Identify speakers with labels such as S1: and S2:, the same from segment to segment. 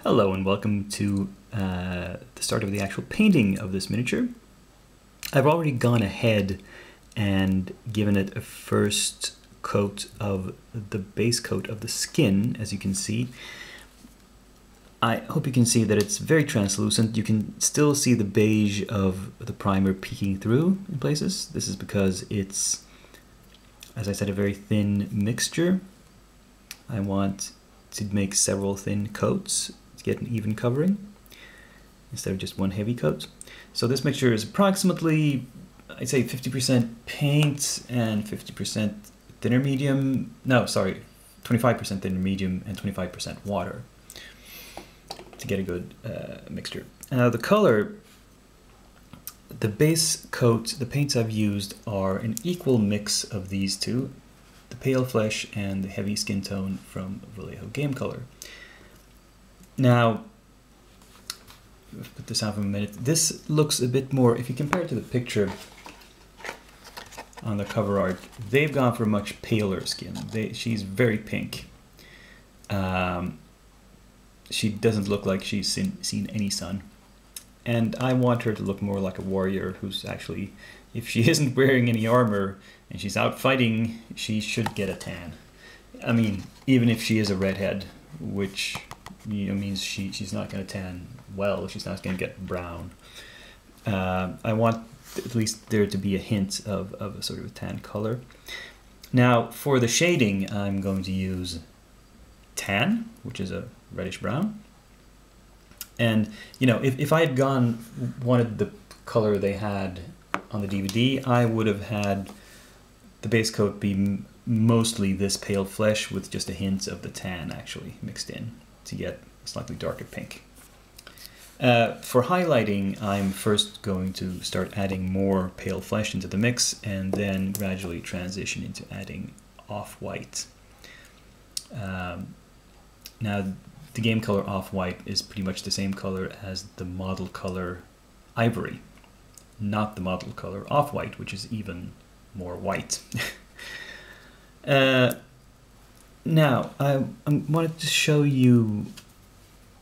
S1: Hello and welcome to the start of the actual painting of this miniature. I've already gone ahead and given it a first coat of the base coat of the skin, as you can see. I hope you can see that it's very translucent. You can still see the beige of the primer peeking through in places. This is because it's, as I said, a very thin mixture. I want to make several thin coats to get an even covering instead of just one heavy coat. So this mixture is approximately, I'd say 50% paint and 50% thinner medium, no, sorry, 25% thinner medium and 25% water to get a good mixture. Now the color, the base coat, the paints I've used are an equal mix of these two, the pale flesh and the heavy skin tone from Vallejo Game Color. Now, let's put this out for a minute. This looks a bit more, if you compare it to the picture on the cover art, they've gone for much paler skin. She's very pink. She doesn't look like she's seen any sun. And I want her to look more like a warrior who's actually, if she isn't wearing any armor and she's out fighting, she should get a tan. I mean, even if she is a redhead, which means she's not going to tan well, she's not going to get brown. I want at least there to be a hint of a sort of a tan color. Now, for the shading, I'm going to use tan, which is a reddish brown. And, you know, if I had wanted the color they had on the DVD, I would have had the base coat be mostly this pale flesh with just a hint of the tan actually mixed in to get a slightly darker pink. For highlighting, I'm first going to start adding more pale flesh into the mix and then gradually transition into adding off-white. Now, the game color off-white is pretty much the same color as the model color ivory, not the model color off-white, which is even more white. Now, I wanted to show you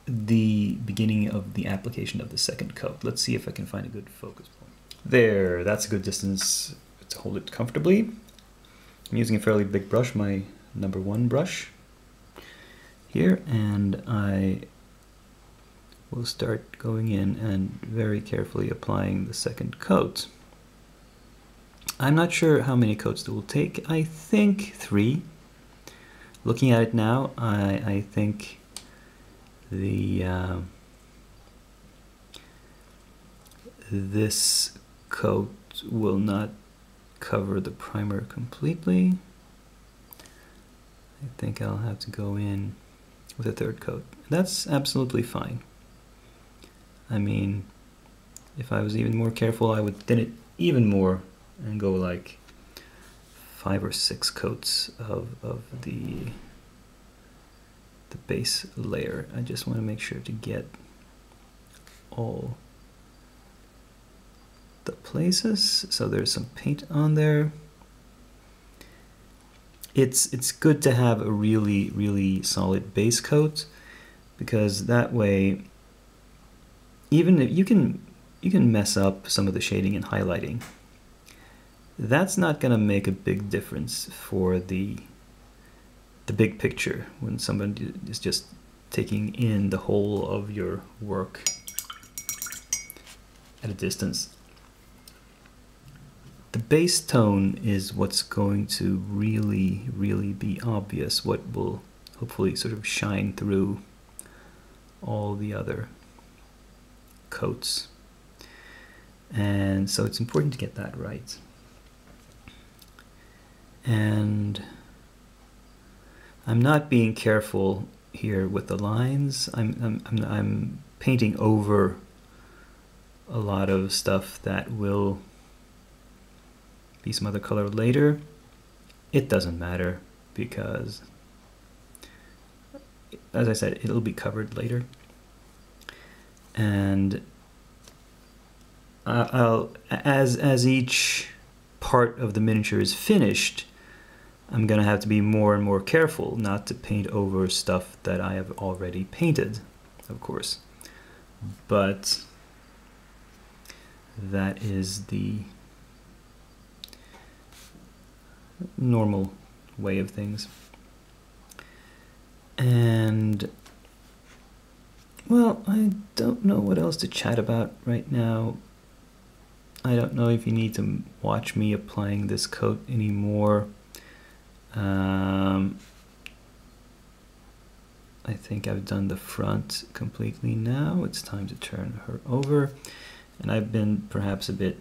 S1: the beginning of the application of the second coat. Let's see if I can find a good focus point. There, that's a good distance to hold it comfortably. I'm using a fairly big brush, my #1 brush here, and I will start going in and very carefully applying the second coat. I'm not sure how many coats it will take. I think 3. Looking at it now, I think this coat will not cover the primer completely. I think I'll have to go in with a 3rd coat. That's absolutely fine. I mean, if I was even more careful, I would thin it even more and go like 5 or 6 coats of the base layer. I just want to make sure to get all the places. So there's some paint on there. It's good to have a really solid base coat, because that way, even if you can mess up some of the shading and highlighting, that's not going to make a big difference for the big picture when somebody is just taking in the whole of your work at a distance. The base tone is what's going to really be obvious, what will hopefully sort of shine through all the other coats. And so it's important to get that right. And I'm not being careful here with the lines. I'm painting over a lot of stuff that will be some other color later. It doesn't matter because, as I said, it'll be covered later. And as each part of the miniature is finished, I'm going to have to be more and more careful not to paint over stuff that I have already painted. of course. But that is the normal way of things. And well, I don't know what else to chat about right now. I don't know if you need to watch me applying this coat anymore. I think I've done the front completely now. It's time to turn her over. And I've been perhaps a bit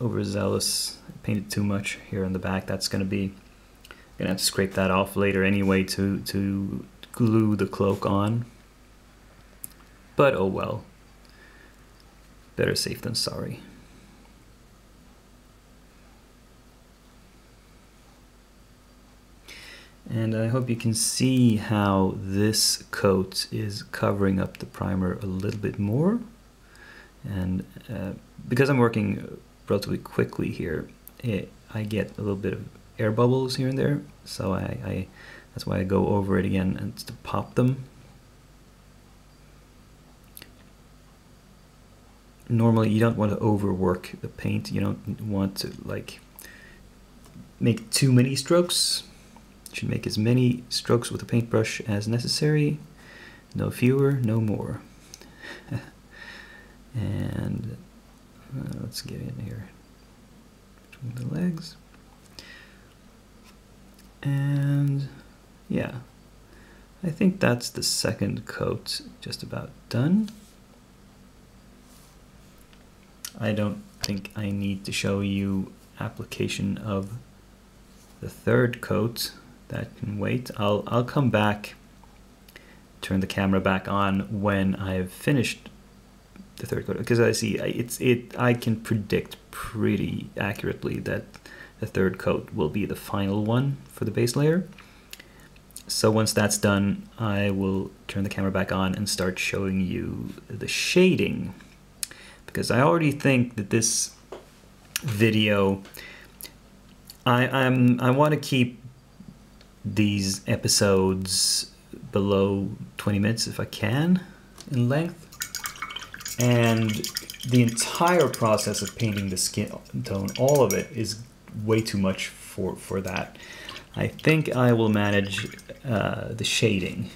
S1: overzealous. I painted too much here on the back. That's gonna have to scrape that off later anyway to glue the cloak on. But oh well. Better safe than sorry. And I hope you can see how this coat is covering up the primer a little bit more. And because I'm working relatively quickly here, I get a little bit of air bubbles here and there. So that's why I go over it again and to pop them. Normally you don't want to overwork the paint. You don't want to like make too many strokes. You should make as many strokes with a paintbrush as necessary. No fewer, no more. And let's get in here between the legs. And yeah, I think that's the second coat just about done. I don't think I need to show you application of the third coat. That can wait. I'll come back, turn the camera back on when I've finished the third coat, because I see I can predict pretty accurately that the third coat will be the final one for the base layer. So once that's done, I will turn the camera back on and start showing you the shading, because I already think that this video, I want to keep these episodes below 20 minutes if I can in length. And the entire process of painting the skin tone, all of it, is way too much for that. I think I will manage the shading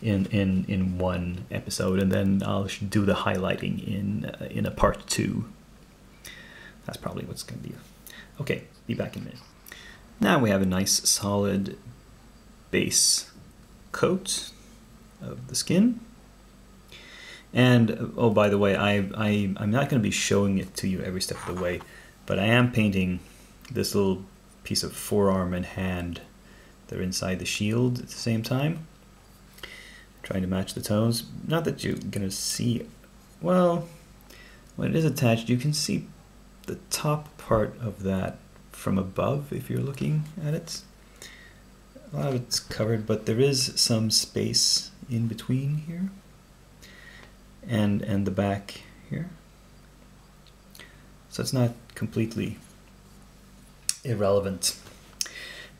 S1: in one episode, and then I'll do the highlighting in a part 2. That's probably what's going to be. Okay, be back in a minute. Now we have a nice solid base coat of the skin. And oh, by the way, I'm not going to be showing it to you every step of the way, but I am painting this little piece of forearm and hand that are inside the shield at the same time, trying to match the tones. Not that you're going to see, well, when it is attached, you can see the top part of that from above if you're looking at it. A lot of it's covered, but there is some space in between here and the back here. So it's not completely irrelevant.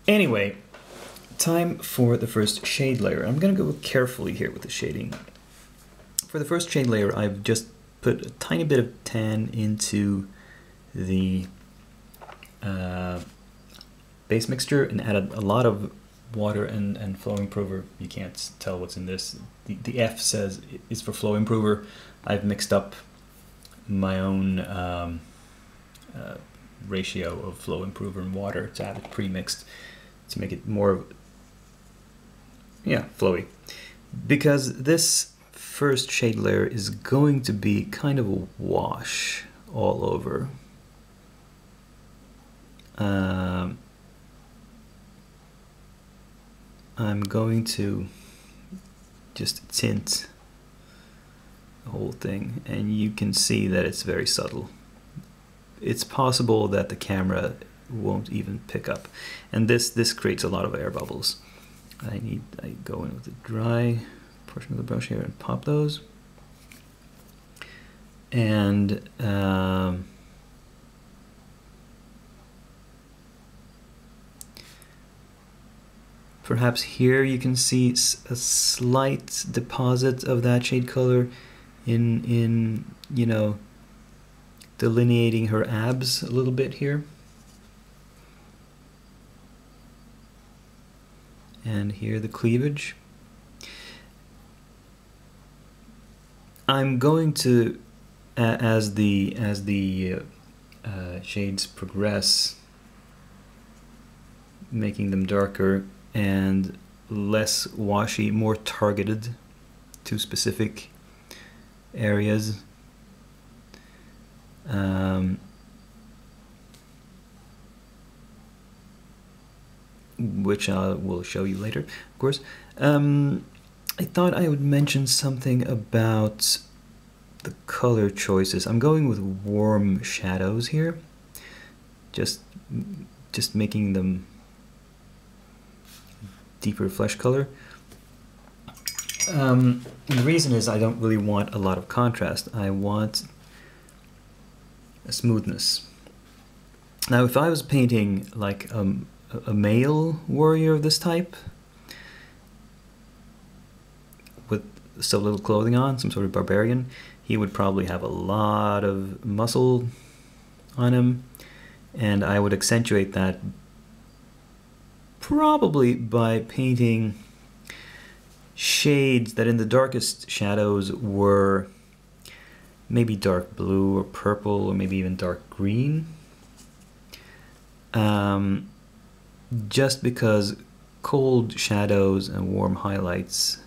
S1: Anyway, time for the first shade layer. I'm going to go carefully here with the shading. For the first shade layer, I've just put a tiny bit of tan into the base mixture and added a lot of water and flow improver. You can't tell what's in this. The F says is for flow improver. I've mixed up my own ratio of flow improver and water to have it pre-mixed to make it more flowy, because this first shade layer is going to be kind of a wash all over. I'm going to just tint the whole thing, and you can see that it's very subtle. It's possible that the camera won't even pick up, and this creates a lot of air bubbles. I go in with the dry portion of the brush here and pop those, and Perhaps here you can see a slight deposit of that shade color in you know, delineating her abs a little bit here. And here the cleavage. I'm going to, as the shades progress, making them darker and less washy, more targeted to specific areas. Which I will show you later, of course. I thought I would mention something about the color choices. I'm going with warm shadows here, just making them deeper flesh color. And the reason is I don't really want a lot of contrast. I want a smoothness. Now, if I was painting like a male warrior of this type with so little clothing on, some sort of barbarian, he would probably have a lot of muscle on him, and I would accentuate that probably by painting shades that in the darkest shadows were maybe dark blue or purple or maybe even dark green. Just because cold shadows and warm highlights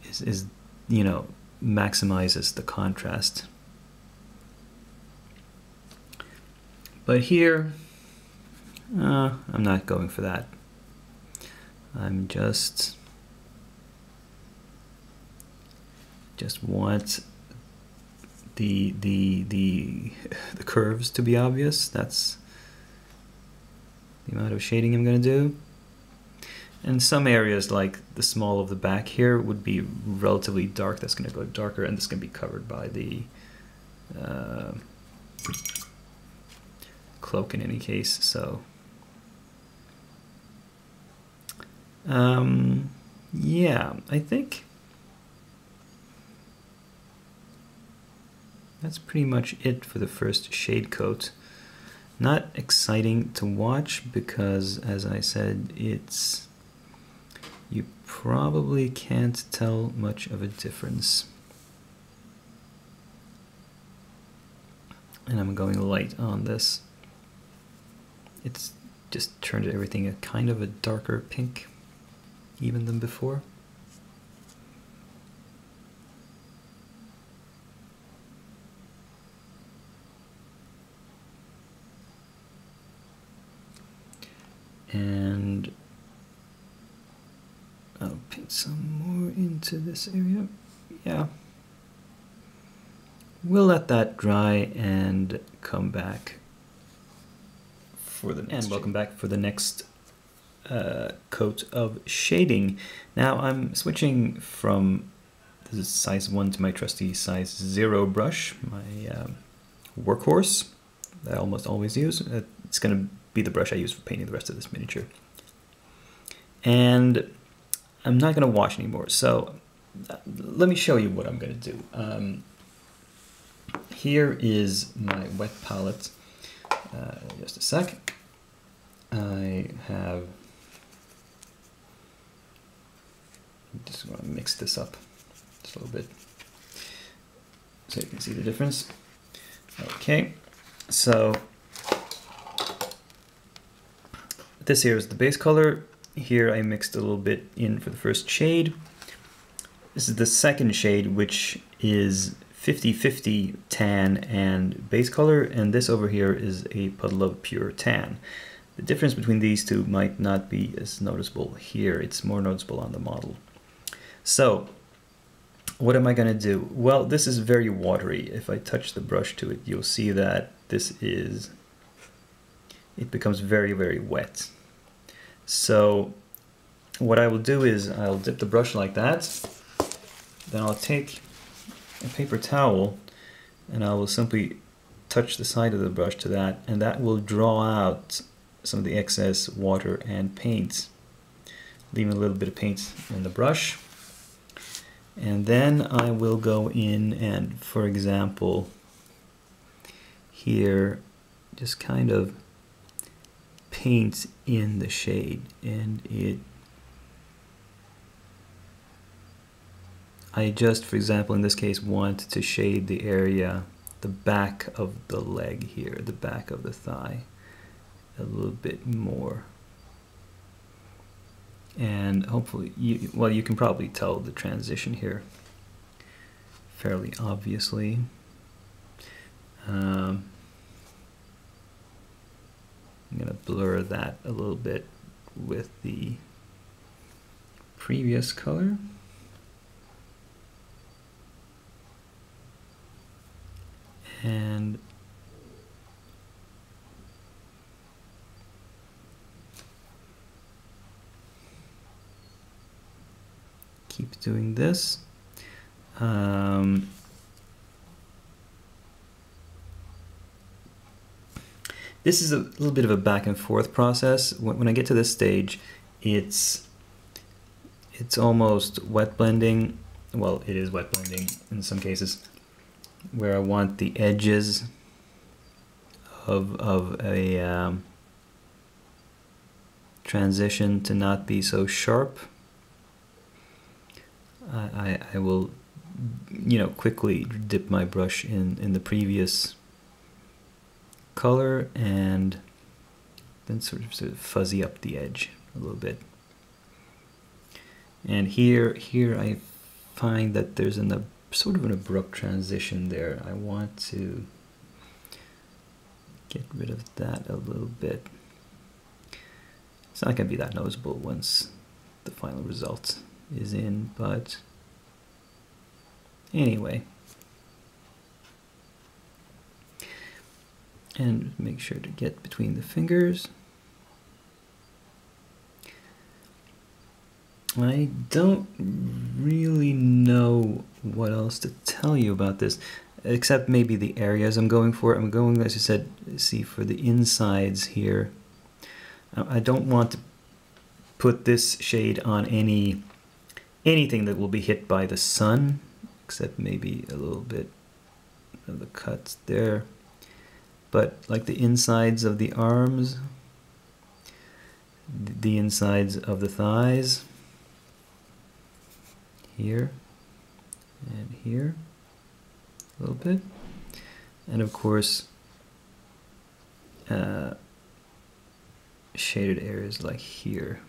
S1: is you know, maximizes the contrast. But here, I'm not going for that. I'm just want the curves to be obvious. That's the amount of shading I'm going to do. And some areas like the small of the back here would be relatively dark. That's going to go darker, and this can be covered by the cloak in any case. So yeah, I think that's pretty much it for the first shade coat. Not exciting to watch because, as I said, you probably can't tell much of a difference. And I'm going light on this. It's just turned everything a kind of a darker pink even than before. And I'll paint some more into this area. Yeah. We'll let that dry and come back for the next. And welcome back for the next coat of shading. Now I'm switching from the size 1 to my trusty size 0 brush, my workhorse that I almost always use. It's going to be the brush I use for painting the rest of this miniature. And I'm not going to wash anymore, so let me show you what I'm going to do. Here is my wet palette. Just a sec. I have... I'm just going to mix this up just a little bit so you can see the difference. Okay, so this here is the base color. Here I mixed a little bit in for the first shade. This is the second shade, which is 50-50 tan and base color, and this over here is a puddle of pure tan. The difference between these two might not be as noticeable here. It's more noticeable on the model. So what am I going to do? Well, this is very watery. If I touch the brush to it, you'll see that it becomes very, very wet. So what I will do is I'll dip the brush like that, then I'll take a paper towel and I will simply touch the side of the brush to that, and that will draw out some of the excess water and paint leaving a little bit of paint in the brush. And then I will go in and, for example, here, just kind of paint in the shade. And I just, for example, in this case, want to shade the area, the back of the leg here, the back of the thigh, a little bit more. And hopefully, you can probably tell the transition here fairly obviously. I'm going to blur that a little bit with the previous color. And keep doing this. This is a little bit of a back and forth process. When I get to this stage, it's almost wet blending. Well, it is wet blending in some cases, where I want the edges of a transition to not be so sharp. I will, quickly dip my brush in the previous color and then sort of fuzzy up the edge a little bit. And here I find that there's sort of an abrupt transition there. I want to get rid of that a little bit. It's not going to be that noticeable once the final result is in, but anyway. And make sure to get between the fingers. I don't really know what else to tell you about this, except maybe the areas I'm going for. I'm going, as I said, see for the insides here. I don't want to put this shade on anything that will be hit by the sun, except maybe a little bit of the cuts there. But like the insides of the arms, the insides of the thighs, here and here a little bit, and of course shaded areas like here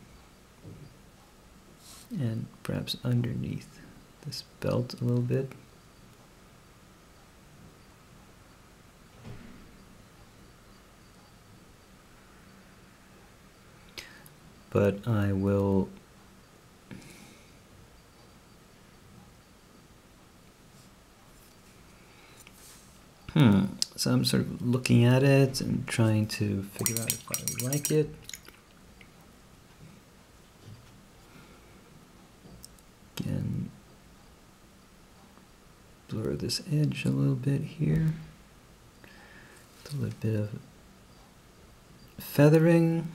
S1: and perhaps underneath this belt a little bit. But I will so I'm sort of looking at it and trying to figure out if I like it. Again, blur this edge a little bit here. A little bit of feathering.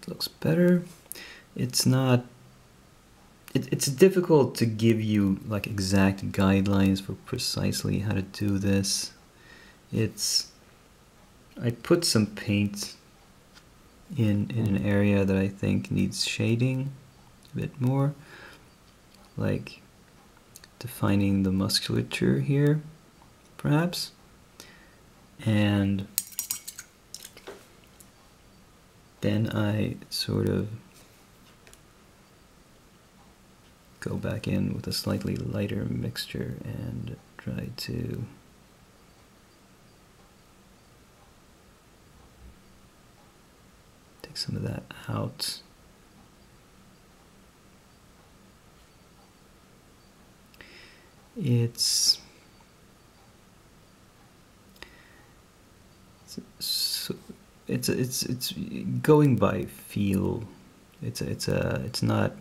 S1: Looks better. It's not, it's difficult to give you like exact guidelines for precisely how to do this. I put some paint in an area that I think needs shading a bit more, like defining the musculature here perhaps, and then I sort of go back in with a slightly lighter mixture and try to take some of that out. It's it's going by feel. It's not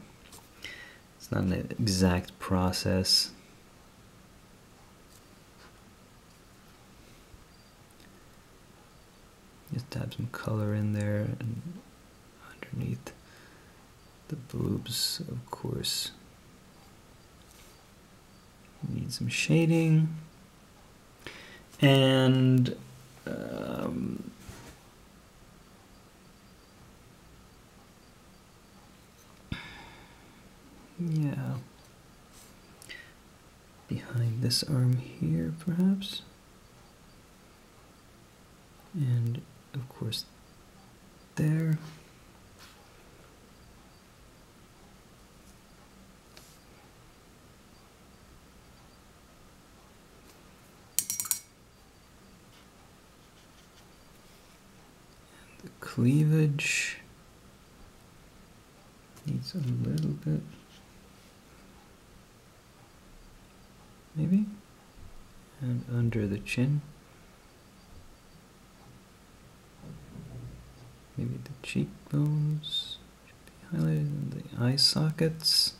S1: an exact process. Just dab some color in there and underneath the boobs, of course. Need some shading. And yeah, behind this arm here, perhaps. And of course, there. And the cleavage needs a little bit, maybe, and under the chin. Maybe the cheekbones should be highlighted, and the eye sockets.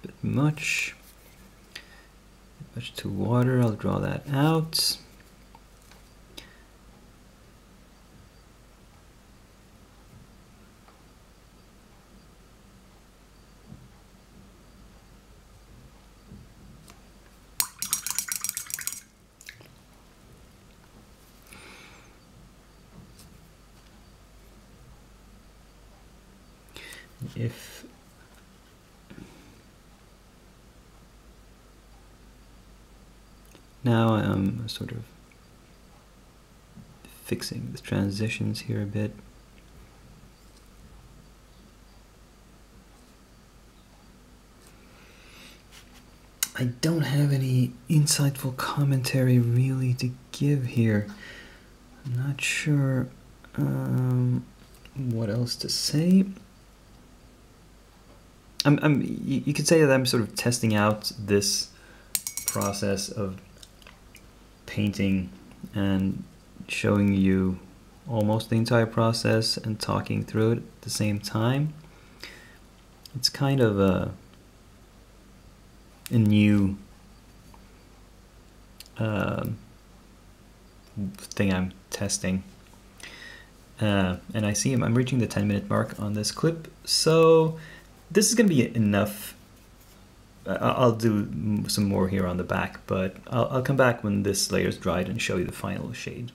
S1: A bit much to water. I'll draw that out. If now I'm sort of fixing the transitions here a bit. I don't have any insightful commentary really to give here. I'm not sure what else to say. You could say that I'm sort of testing out this process of painting and showing you almost the entire process and talking through it at the same time. It's kind of a new thing I'm testing. And I see I'm reaching the 10-minute mark on this clip, so this is going to be enough. I'll do some more here on the back, but I'll come back when this layer's dried and show you the final shade.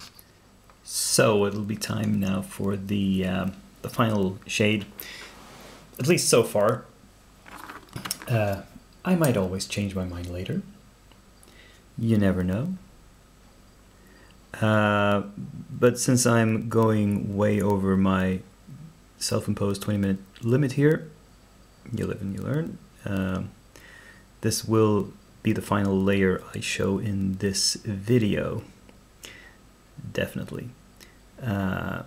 S1: So it'll be time now for the final shade, at least so far. I might always change my mind later. You never know. But since I'm going way over my self-imposed 20-minute limit here, you live and you learn. This will be the final layer I show in this video, definitely. And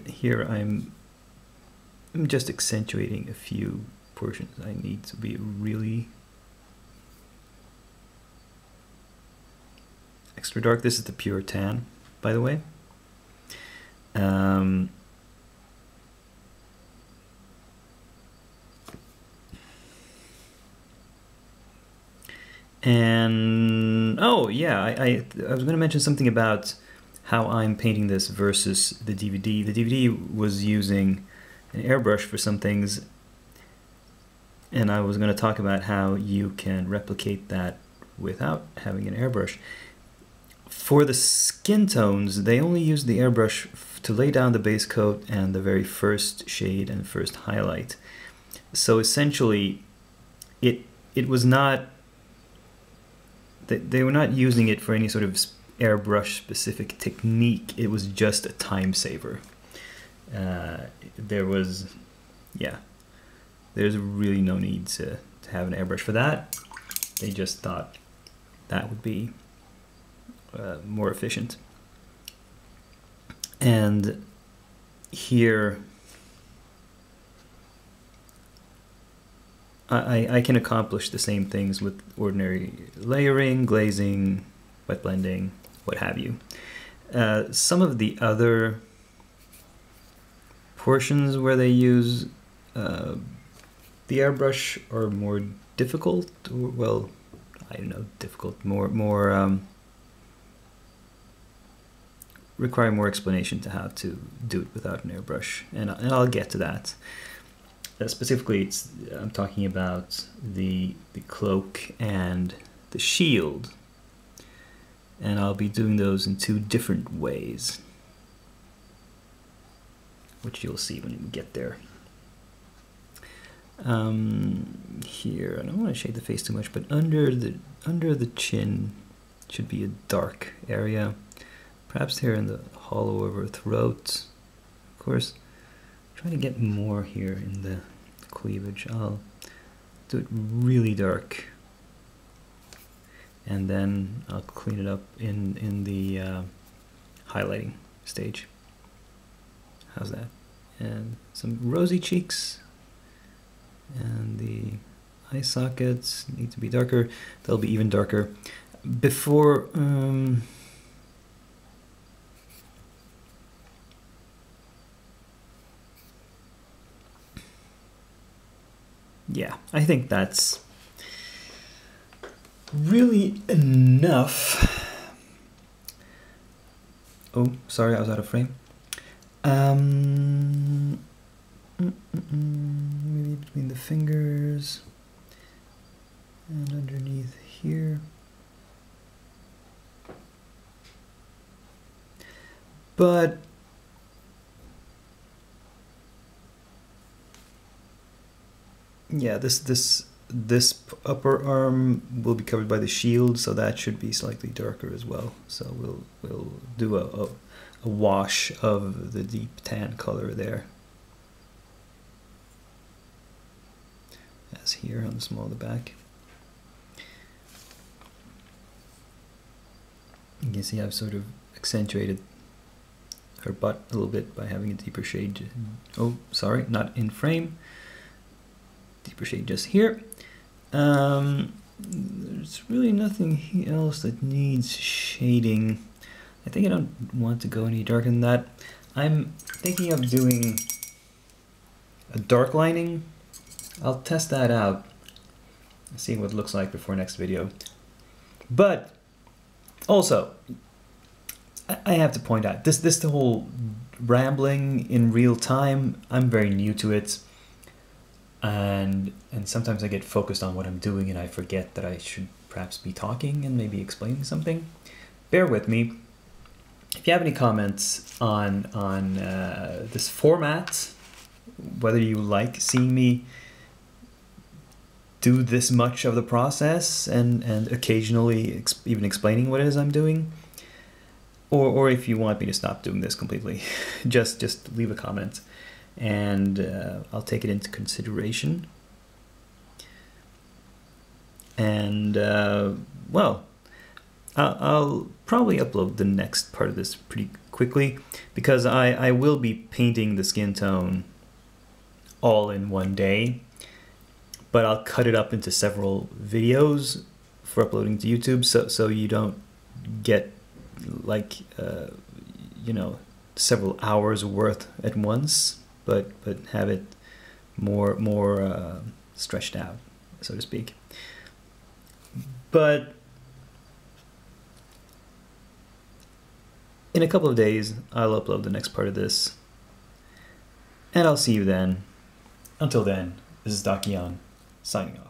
S1: here I'm just accentuating a few portions I need to be really extra dark. This is the pure tan, by the way. And oh yeah, I was going to mention something about how I'm painting this versus the DVD. The DVD was using an airbrush for some things, and I was going to talk about how you can replicate that without having an airbrush. For the skin tones, they only use the airbrush to lay down the base coat and the very first shade and first highlight. So essentially, it was not, they were not using it for any sort of airbrush specific technique. It was just a time saver. There's really no need to have an airbrush for that. They just thought that would be more efficient. And here I can accomplish the same things with ordinary layering, glazing, wet blending, what have you. Some of the other portions where they use the airbrush are more difficult, or, well, I don't know, difficult, more require more explanation to how to do it without an airbrush, and I'll get to that. Specifically, I'm talking about the cloak and the shield, and I'll be doing those in two different ways, which you'll see when we get there. Here, I don't want to shade the face too much, but under the chin should be a dark area. Perhaps here in the hollow of her throat. Of course, try to get more here in the cleavage. I'll do it really dark, and then I'll clean it up in the highlighting stage. How's that? And some rosy cheeks, and the eye sockets need to be darker. They'll be even darker. Before yeah, I think that's really enough. Oh, sorry, I was out of frame. Maybe between the fingers and underneath here. But yeah, this upper arm will be covered by the shield, so that should be slightly darker as well. So we'll do a wash of the deep tan color there, as here on the small of the back. You can see I've sort of accentuated her butt a little bit by having a deeper shade. Oh, sorry, not in frame. Deeper shade just here. There's really nothing else that needs shading. I think I don't want to go any darker than that. I'm thinking of doing a dark lining. I'll test that out, see what it looks like before next video. But also, I have to point out, the whole rambling in real time, I'm very new to it. And sometimes I get focused on what I'm doing and I forget that I should perhaps be talking and maybe explaining something. Bear with me. If you have any comments on this format, whether you like seeing me do this much of the process and occasionally even explaining what it is I'm doing, or if you want me to stop doing this completely, just leave a comment. And I'll take it into consideration. And well, I'll probably upload the next part of this pretty quickly, because I will be painting the skin tone all in one day, but I'll cut it up into several videos for uploading to YouTube, so you don't get like you know, several hours worth at once. But have it more stretched out, so to speak. But in a couple of days, I'll upload the next part of this, and I'll see you then. Until then, this is Dakian, signing off.